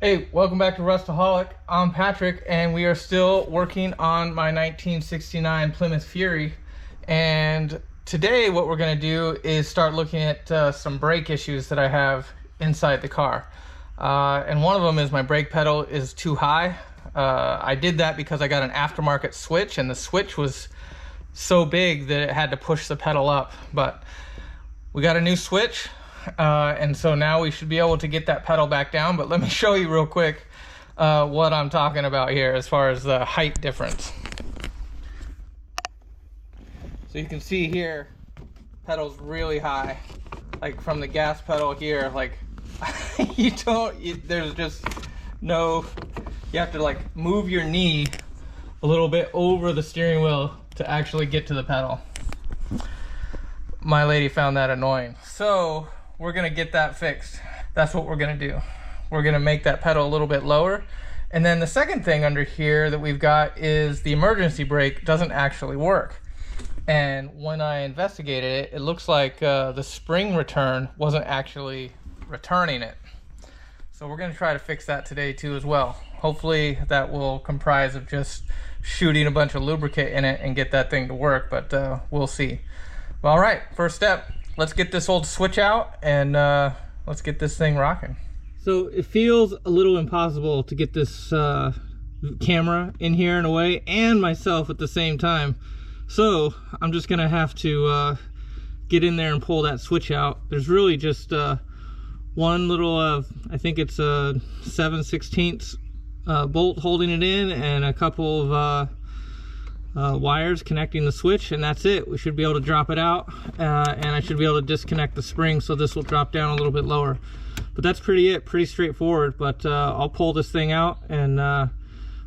Hey, welcome back to Rustaholic. I'm Patrick, and we are still working on my 1969 Plymouth Fury. And today what we're going to do is start looking at some brake issues that I have inside the car. And one of them is my brake pedal is too high. I did that because I got an aftermarket switch, and the switch was so big that it had to push the pedal up. But we got a new switch. And so now we should be able to get that pedal back down, but let me show you real quick what I'm talking about here as far as the height difference. So you can see here, pedal's really high, like from the gas pedal here, like there's just no, you have to like move your knee a little bit over the steering wheel to actually get to the pedal. My lady found that annoying. So we're gonna get that fixed. That's what we're gonna do. We're gonna make that pedal a little bit lower. And then the second thing under here that we've got is the emergency brake doesn't actually work. And when I investigated it, it looks like the spring return wasn't actually returning it. So we're gonna try to fix that today too as well. Hopefully that will comprise of just shooting a bunch of lubricant in it and get that thing to work, but we'll see. Well, all right, first step. Let's get this old switch out and let's get this thing rocking. So it feels a little impossible to get this camera in here in a way, and myself at the same time. So I'm just gonna have to get in there and pull that switch out. There's really just one little, I think it's a 7/16 bolt holding it in, and a couple of wires connecting the switch, and that's it. We should be able to drop it out, and I should be able to disconnect the spring so this will drop down a little bit lower. But that's pretty straightforward. But I'll pull this thing out and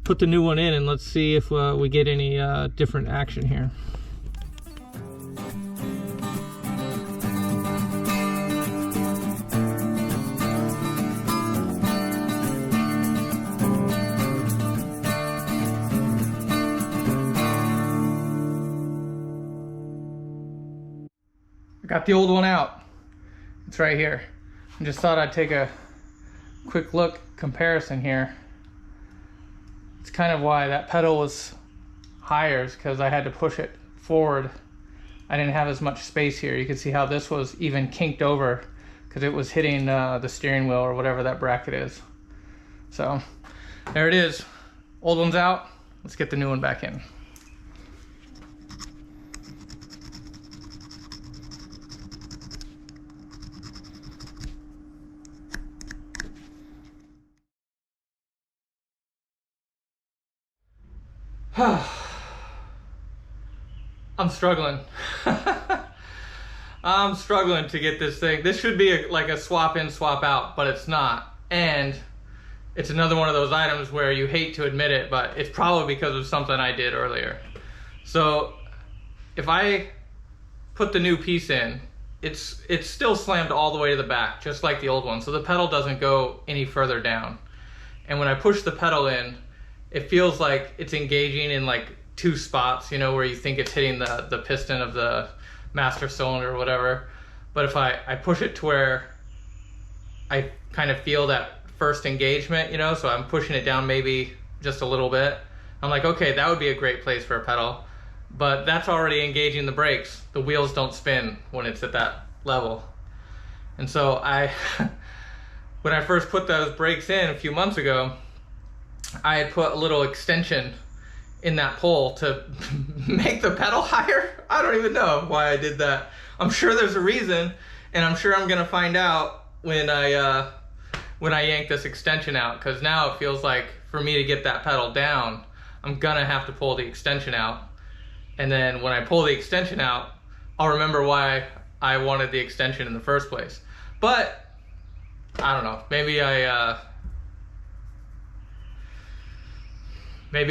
put the new one in, and let's see if we get any different action here. Got the old one out. It's right here. I just thought I'd take a quick look comparison here. It's kind of why that pedal was higher, is because I had to push it forward. I didn't have as much space here. You can see how this was even kinked over because it was hitting the steering wheel or whatever that bracket is. So there it is. Old one's out. Let's get the new one back in. I'm struggling. I'm struggling to get this thing. This should be like a swap in, swap out, but it's not. And it's another one of those items where you hate to admit it, but it's probably because of something I did earlier. So if I put the new piece in, it's still slammed all the way to the back, just like the old one. So the pedal doesn't go any further down. And when I push the pedal in, it feels like it's engaging in like two spots, you know, where you think it's hitting the piston of the master cylinder or whatever. But if I push it to where I kind of feel that first engagement, you know, so I'm pushing it down maybe just a little bit. I'm like, okay, that would be a great place for a pedal. But that's already engaging the brakes. The wheels don't spin when it's at that level. And so when I first put those brakes in a few months ago, I had put a little extension in that pole to make the pedal higher. I don't even know why I did that. I'm sure there's a reason, and I'm sure I'm gonna find out when I yank this extension out, because now it feels like for me to get that pedal down, I'm gonna have to pull the extension out. And then when I pull the extension out, I'll remember why I wanted the extension in the first place. But I don't know, maybe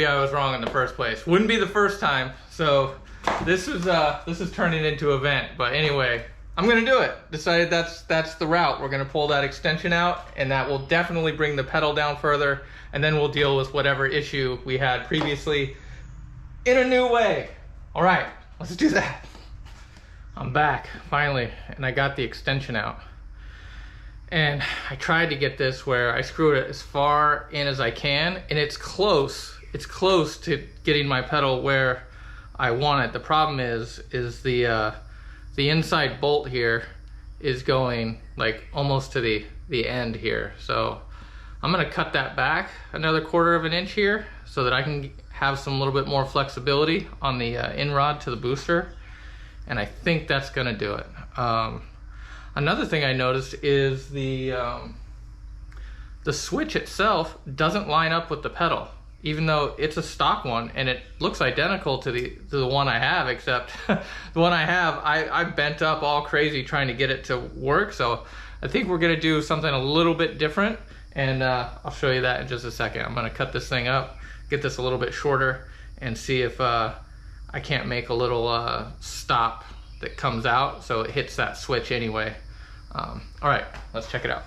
I was wrong in the first place. Wouldn't be the first time. So this is turning into an event. But anyway, I'm gonna do it. Decided that's the route. We're gonna pull that extension out, and that will definitely bring the pedal down further, and then we'll deal with whatever issue we had previously in a new way. All right, let's do that. I'm back finally, and I got the extension out. And I tried to get this where I screw it as far in as I can, and it's close to getting my pedal where I want it. The problem is the inside bolt here is going like almost to the end here. So I'm gonna cut that back another 1/4 of an inch here so that I can have some little bit more flexibility on the in rod to the booster. And I think that's gonna do it. Another thing I noticed is the switch itself doesn't line up with the pedal, even though it's a stock one and it looks identical to the one I have, except the one I have, I bent up all crazy trying to get it to work. So I think we're gonna do something a little bit different, and I'll show you that in just a second. I'm gonna cut this thing up, get this a little bit shorter, and see if I can't make a little stop that comes out so it hits that switch anyway. All right, let's check it out.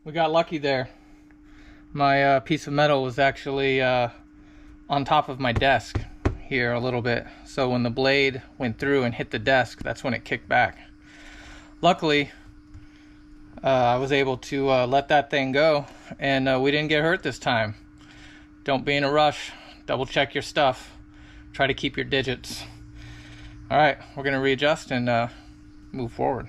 We got lucky there. My piece of metal was actually on top of my desk here a little bit. So when the blade went through and hit the desk, that's when it kicked back. Luckily, I was able to let that thing go, and we didn't get hurt this time. Don't be in a rush. Double check your stuff. Try to keep your digits. All right, we're gonna readjust and move forward.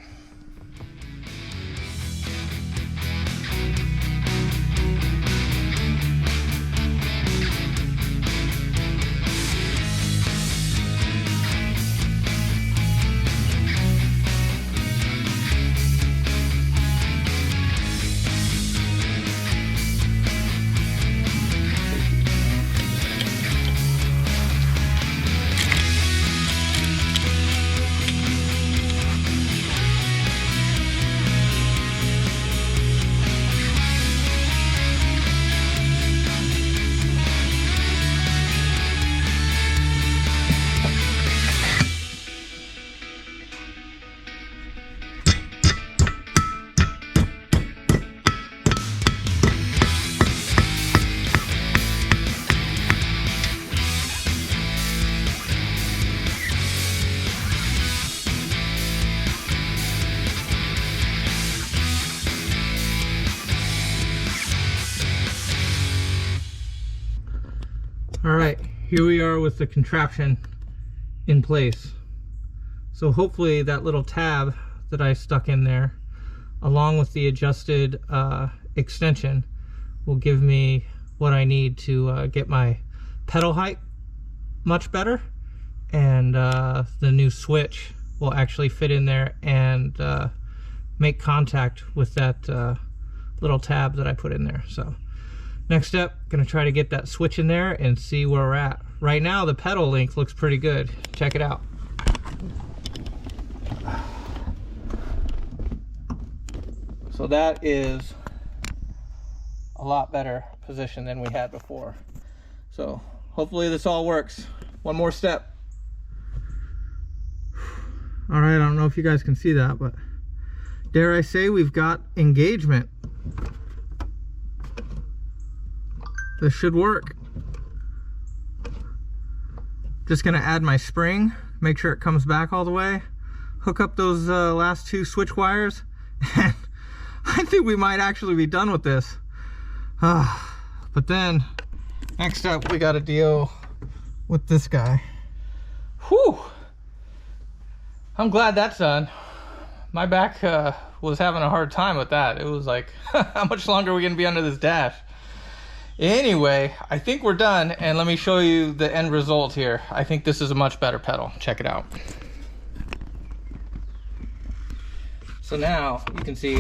All right, here we are with the contraption in place. So hopefully that little tab that I stuck in there, along with the adjusted extension, will give me what I need to get my pedal height much better, and the new switch will actually fit in there and make contact with that little tab that I put in there. So next step, gonna try to get that switch in there and see where we're at. Right now the pedal length looks pretty good. Check it out. So that is a lot better position than we had before. So hopefully this all works. One more step. All right, I don't know if you guys can see that, but dare I say we've got engagement. This should work. Just gonna add my spring, make sure it comes back all the way, hook up those last 2 switch wires, and I think we might actually be done with this. But then, next up we gotta deal with this guy. Whew! I'm glad that's done. My back was having a hard time with that. It was like, how much longer are we gonna be under this dash? Anyway, I think we're done, and let me show you the end result here. I think this is a much better pedal. Check it out. So now you can see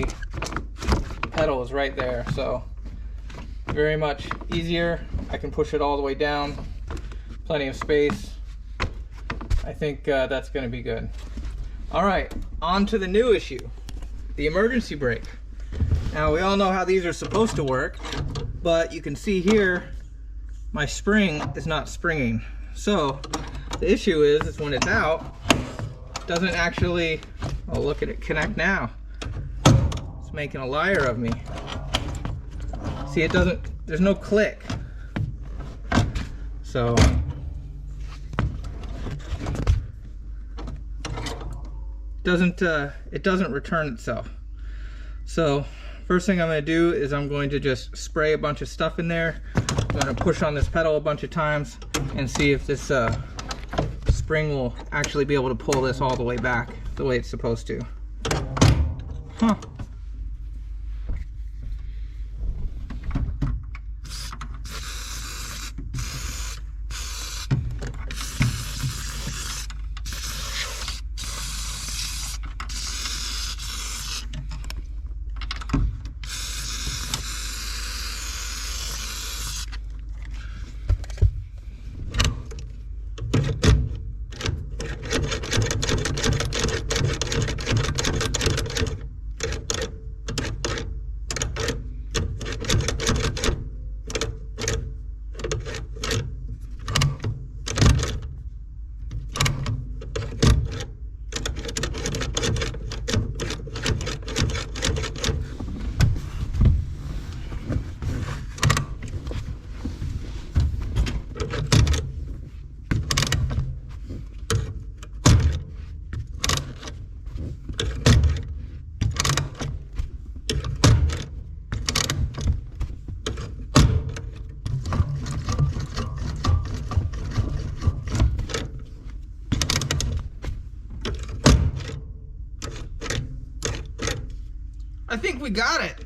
the pedal is right there, so very much easier. I can push it all the way down, plenty of space. I think that's going to be good. All right, on to the new issue, the emergency brake. Now we all know how these are supposed to work, but you can see here my spring is not springing. So the issue is when it's out, it doesn't actually, oh look at it connect now. It's making a liar of me. See, it doesn't, there's no click. So it doesn't return itself. So first thing I'm going to do is I'm going to just spray a bunch of stuff in there. I'm going to push on this pedal a bunch of times and see if this spring will actually be able to pull this all the way back the way it's supposed to. Huh. I think we got it.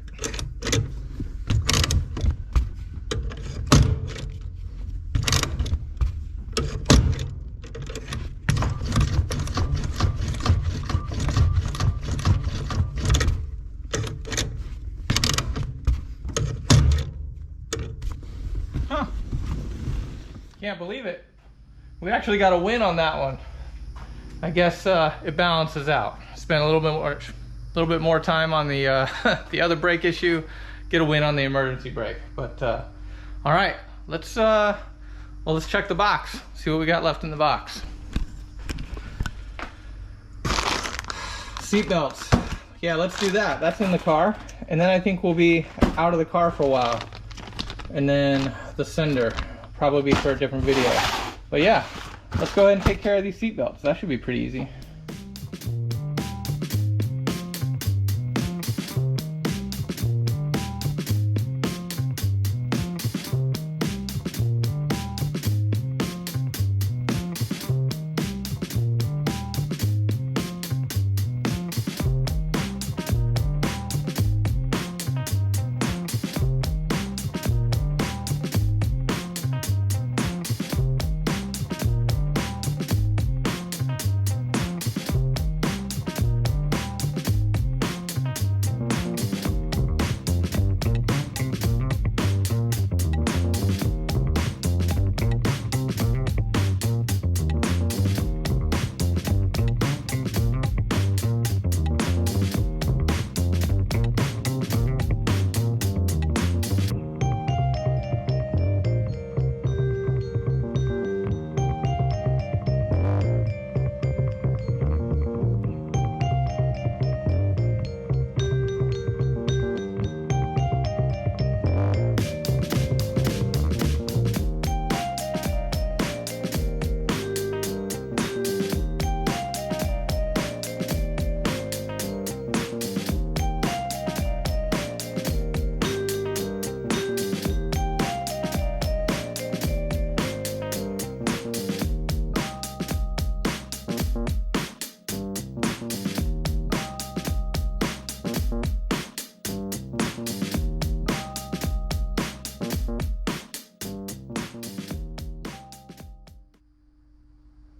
Huh. Can't believe it. We actually got a win on that one. I guess it balances out. Spent a little bit more time on the the other brake issue, get a win on the emergency brake. But all right, let's check the box, see what we got left in the box. Seat belts, yeah, let's do that. That's in the car, and then I think we'll be out of the car for a while, and then the sender probably be for a different video. But yeah, let's go ahead and take care of these seat belts. That should be pretty easy.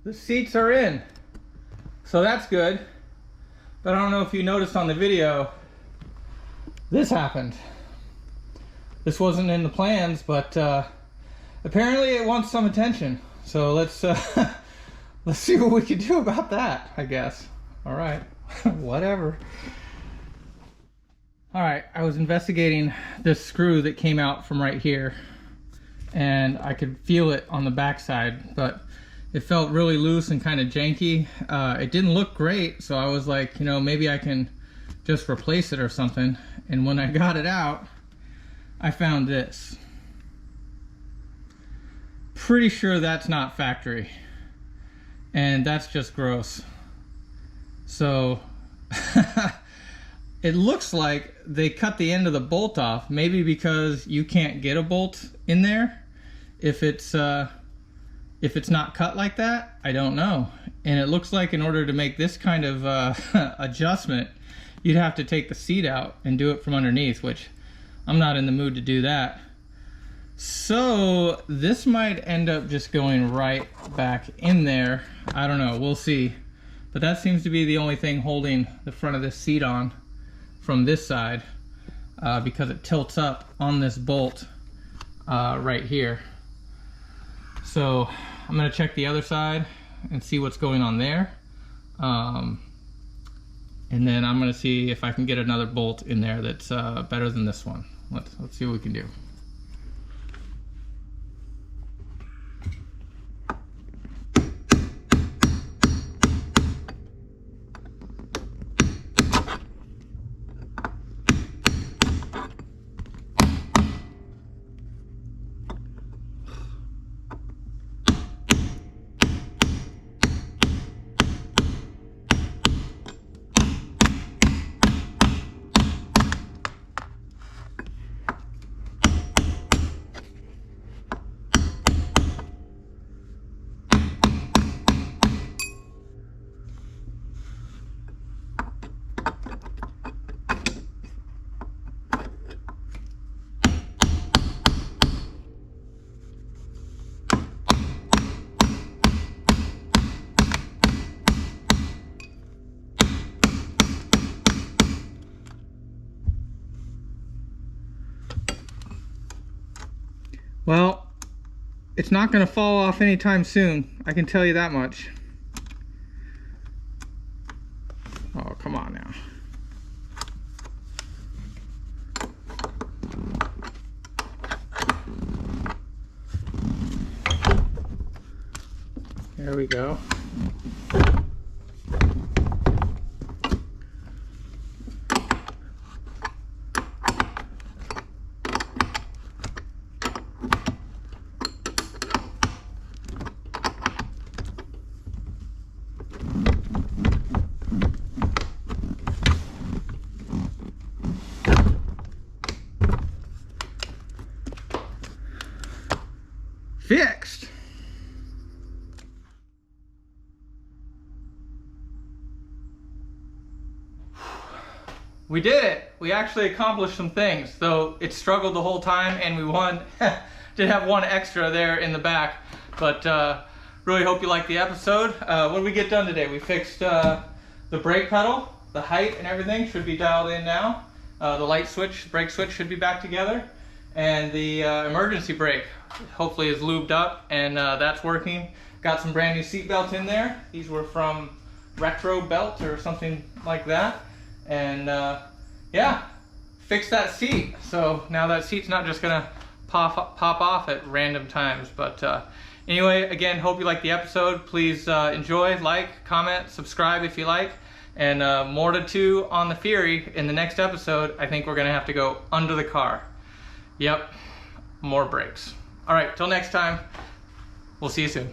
The seats are in, so that's good. But I don't know if you noticed on the video, this happened. This wasn't in the plans, but apparently it wants some attention. So let's see what we can do about that, I guess. All right, whatever. All right, I was investigating this screw that came out from right here, and I could feel it on the backside, but it felt really loose and kind of janky. It didn't look great, so I was like, you know, maybe I can just replace it or something. And when I got it out, I found this. Pretty sure that's not factory, and that's just gross. So it looks like they cut the end of the bolt off, maybe because you can't get a bolt in there if it's not cut like that. I don't know. And it looks like in order to make this kind of adjustment, you'd have to take the seat out and do it from underneath, which I'm not in the mood to do that. So this might end up just going right back in there. I don't know, we'll see. But that seems to be the only thing holding the front of this seat on from this side, because it tilts up on this bolt right here. So I'm gonna check the other side and see what's going on there. And then I'm gonna see if I can get another bolt in there that's better than this one. Let's see what we can do. Well, it's not going to fall off anytime soon, I can tell you that much. Oh, come on now. There we go. Fixed. We did it. We actually accomplished some things, though it struggled the whole time, and we won. Did have one extra there in the back, but really hope you liked the episode. What did we get done today? We fixed the brake pedal, the height and everything should be dialed in now. The light switch, brake switch should be back together, and the emergency brake hopefully is lubed up, and that's working. Got some brand new seat belts in there. These were from Retro Belt or something like that. And yeah, fixed that seat. So now that seat's not just gonna pop off at random times. But anyway, again, hope you liked the episode. Please enjoy, like, comment, subscribe if you like. And more to do on the Fury. In the next episode, I think we're gonna have to go under the car. Yep, more brakes. All right, till next time, we'll see you soon.